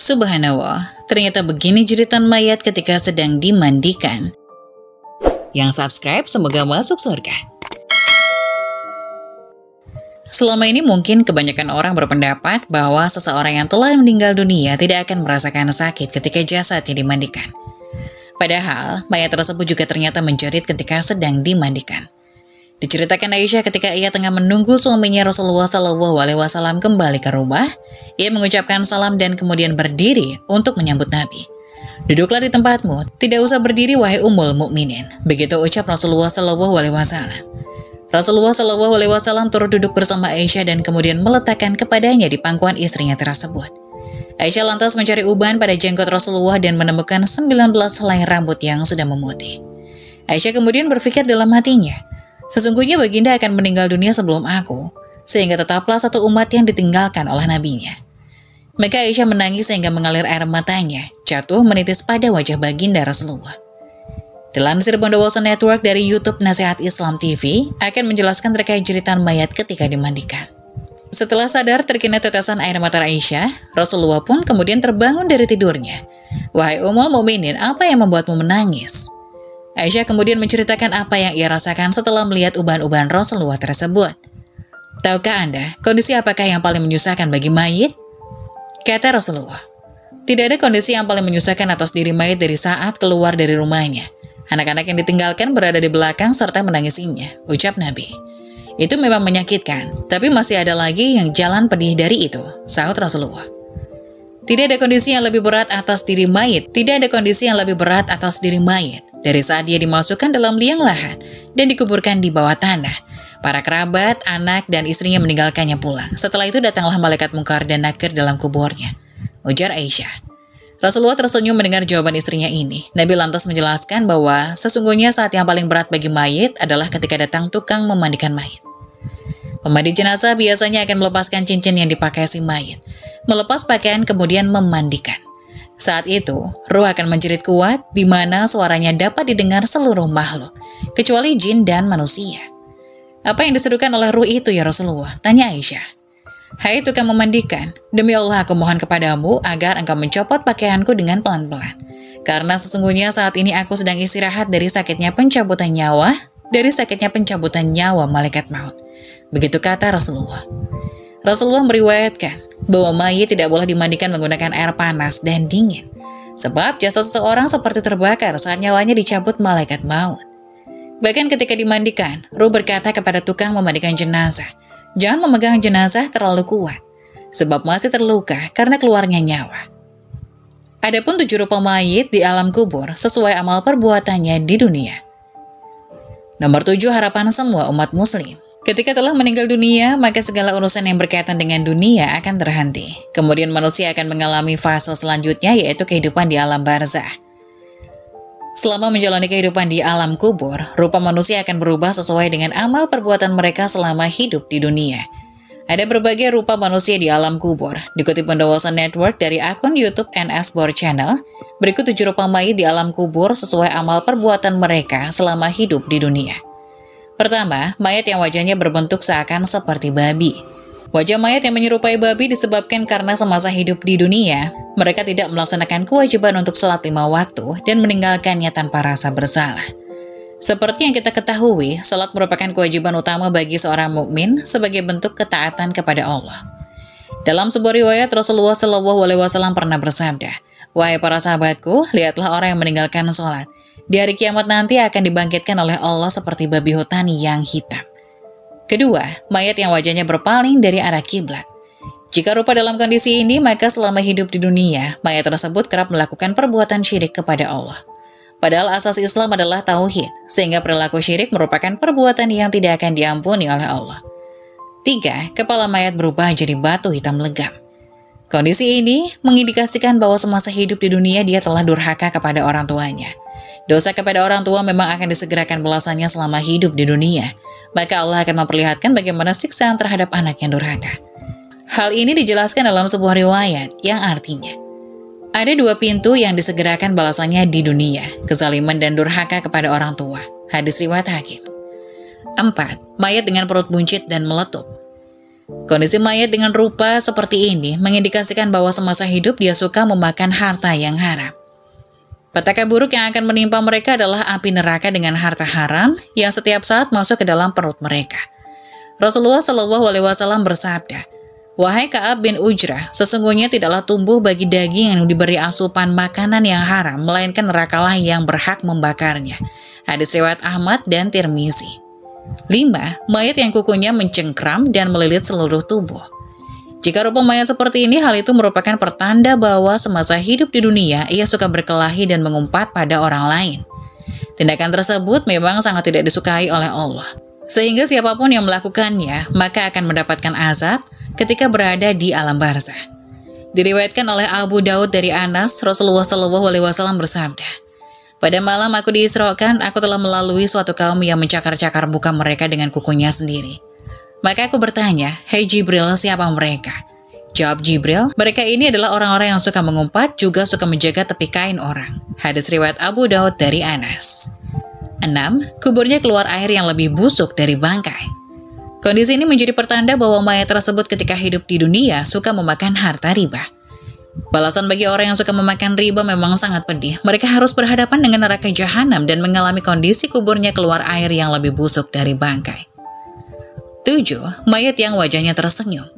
Subhanallah, ternyata begini jeritan mayat ketika sedang dimandikan. Yang subscribe semoga masuk surga. Selama ini mungkin kebanyakan orang berpendapat bahwa seseorang yang telah meninggal dunia tidak akan merasakan sakit ketika jasadnya dimandikan. Padahal, mayat tersebut juga ternyata menjerit ketika sedang dimandikan. Diceritakan Aisyah ketika ia tengah menunggu suaminya Rasulullah SAW kembali ke rumah, ia mengucapkan salam dan kemudian berdiri untuk menyambut Nabi. "Duduklah di tempatmu, tidak usah berdiri wahai Ummul Mukminin." Begitu ucap Rasulullah SAW. Rasulullah SAW turut duduk bersama Aisyah dan kemudian meletakkan kepadanya di pangkuan istrinya tersebut. Aisyah lantas mencari uban pada jenggot Rasulullah dan menemukan 19 helai rambut yang sudah memutih. Aisyah kemudian berpikir dalam hatinya, "Sesungguhnya baginda akan meninggal dunia sebelum aku, sehingga tetaplah satu umat yang ditinggalkan oleh nabinya." Maka Aisyah menangis sehingga mengalir air matanya, jatuh menitis pada wajah baginda Rasulullah. Dilansir Bondowoso Network dari YouTube Nasihat Islam TV akan menjelaskan terkait jeritan mayat ketika dimandikan. Setelah sadar terkena tetesan air mata Aisyah, Rasulullah pun kemudian terbangun dari tidurnya. "Wahai Ummul Mukminin, apa yang membuatmu menangis?" Aisyah kemudian menceritakan apa yang ia rasakan setelah melihat uban-uban Rasulullah tersebut. "Tahukah Anda, kondisi apakah yang paling menyusahkan bagi mayit?" Kata Rasulullah, "Tidak ada kondisi yang paling menyusahkan atas diri mayit dari saat keluar dari rumahnya. Anak-anak yang ditinggalkan berada di belakang serta menangisinya," ucap Nabi. "Itu memang menyakitkan, tapi masih ada lagi yang jalan pedih dari itu," sahut Rasulullah. Tidak ada kondisi yang lebih berat atas diri mayit. Tidak ada kondisi yang lebih berat atas diri mayit dari saat dia dimasukkan dalam liang lahat dan dikuburkan di bawah tanah. Para kerabat, anak, dan istrinya meninggalkannya pulang. Setelah itu datanglah malaikat mungkar dan nakir dalam kuburnya, ujar Aisyah. Rasulullah tersenyum mendengar jawaban istrinya ini. Nabi lantas menjelaskan bahwa sesungguhnya saat yang paling berat bagi mayit adalah ketika datang tukang memandikan mayit. Pemandi jenazah biasanya akan melepaskan cincin yang dipakai si mayit, melepas pakaian kemudian memandikan. Saat itu, ruh akan menjerit kuat di mana suaranya dapat didengar seluruh makhluk, kecuali jin dan manusia. "Apa yang diserukan oleh ruh itu ya Rasulullah?" tanya Aisyah. "Hai tukang memandikan, demi Allah aku mohon kepadamu agar engkau mencopot pakaianku dengan pelan-pelan. Karena sesungguhnya saat ini aku sedang istirahat dari sakitnya pencabutan nyawa malaikat maut." Begitu kata Rasulullah. Rasulullah meriwayatkan bahwa mayit tidak boleh dimandikan menggunakan air panas dan dingin, sebab jasad seseorang seperti terbakar saat nyawanya dicabut malaikat maut. Bahkan ketika dimandikan, ruh berkata kepada tukang memandikan jenazah, "Jangan memegang jenazah terlalu kuat, sebab masih terluka karena keluarnya nyawa." Adapun 7 rupa mayit di alam kubur sesuai amal perbuatannya di dunia. Nomor 7, harapan semua umat muslim. Ketika telah meninggal dunia, maka segala urusan yang berkaitan dengan dunia akan terhenti. Kemudian manusia akan mengalami fase selanjutnya, yaitu kehidupan di alam barzah. Selama menjalani kehidupan di alam kubur, rupa manusia akan berubah sesuai dengan amal perbuatan mereka selama hidup di dunia. Ada berbagai rupa manusia di alam kubur. Dikutip Bondowoso Network dari akun YouTube NS Bor Channel, berikut 7 rupa mayit di alam kubur sesuai amal perbuatan mereka selama hidup di dunia. Pertama, mayat yang wajahnya berbentuk seakan seperti babi. Wajah mayat yang menyerupai babi disebabkan karena semasa hidup di dunia, mereka tidak melaksanakan kewajiban untuk sholat 5 waktu dan meninggalkannya tanpa rasa bersalah. Seperti yang kita ketahui, sholat merupakan kewajiban utama bagi seorang mukmin sebagai bentuk ketaatan kepada Allah. Dalam sebuah riwayat, Rasulullah SAW pernah bersabda, "Wahai para sahabatku, lihatlah orang yang meninggalkan sholat. Di hari kiamat nanti akan dibangkitkan oleh Allah seperti babi hutan yang hitam." Kedua, mayat yang wajahnya berpaling dari arah kiblat. Jika rupa dalam kondisi ini, maka selama hidup di dunia, mayat tersebut kerap melakukan perbuatan syirik kepada Allah. Padahal asas Islam adalah tauhid, sehingga perilaku syirik merupakan perbuatan yang tidak akan diampuni oleh Allah. 3, kepala mayat berubah jadi batu hitam legam. Kondisi ini mengindikasikan bahwa semasa hidup di dunia dia telah durhaka kepada orang tuanya. Dosa kepada orang tua memang akan disegerakan balasannya selama hidup di dunia. Maka Allah akan memperlihatkan bagaimana siksaan terhadap anak yang durhaka. Hal ini dijelaskan dalam sebuah riwayat yang artinya, ada 2 pintu yang disegerakan balasannya di dunia, kezaliman dan durhaka kepada orang tua. Hadis riwayat Hakim. 4, mayat dengan perut buncit dan meletup. Kondisi mayat dengan rupa seperti ini mengindikasikan bahwa semasa hidup dia suka memakan harta yang haram. Petaka buruk yang akan menimpa mereka adalah api neraka dengan harta haram yang setiap saat masuk ke dalam perut mereka. Rasulullah Shallallahu Alaihi Wasallam bersabda, "Wahai Ka'ab bin Ujrah, sesungguhnya tidaklah tumbuh bagi daging yang diberi asupan makanan yang haram, melainkan nerakalah yang berhak membakarnya." Hadis riwayat Ahmad dan Tirmizi. 5. Mayat yang kukunya mencengkram dan melilit seluruh tubuh. Jika rupa mayat seperti ini, hal itu merupakan pertanda bahwa semasa hidup di dunia, ia suka berkelahi dan mengumpat pada orang lain. Tindakan tersebut memang sangat tidak disukai oleh Allah, sehingga siapapun yang melakukannya, maka akan mendapatkan azab ketika berada di alam barzah. Diriwayatkan oleh Abu Daud dari Anas, Rasulullah Shallallahu Alaihi Wasallam bersabda, "Pada malam aku diisrokan, aku telah melalui suatu kaum yang mencakar-cakar muka mereka dengan kukunya sendiri. Maka aku bertanya, 'Hei Jibril, siapa mereka?' Jawab Jibril, 'Mereka ini adalah orang-orang yang suka mengumpat, juga suka menjaga tepi kain orang.'" Hadis riwayat Abu Daud dari Anas. 6. Kuburnya keluar air yang lebih busuk dari bangkai. Kondisi ini menjadi pertanda bahwa mayat tersebut ketika hidup di dunia suka memakan harta riba. Balasan bagi orang yang suka memakan riba memang sangat pedih. Mereka harus berhadapan dengan neraka jahanam dan mengalami kondisi kuburnya keluar air yang lebih busuk dari bangkai. 7. Mayat yang wajahnya tersenyum.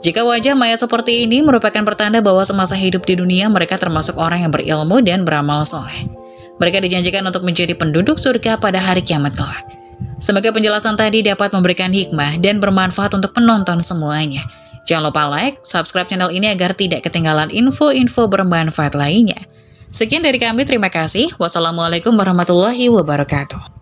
Jika wajah mayat seperti ini merupakan pertanda bahwa semasa hidup di dunia mereka termasuk orang yang berilmu dan beramal soleh. Mereka dijanjikan untuk menjadi penduduk surga pada hari kiamat kelak. Semoga penjelasan tadi dapat memberikan hikmah dan bermanfaat untuk penonton semuanya. Jangan lupa like, subscribe channel ini agar tidak ketinggalan info-info bermanfaat lainnya. Sekian dari kami, terima kasih. Wassalamualaikum warahmatullahi wabarakatuh.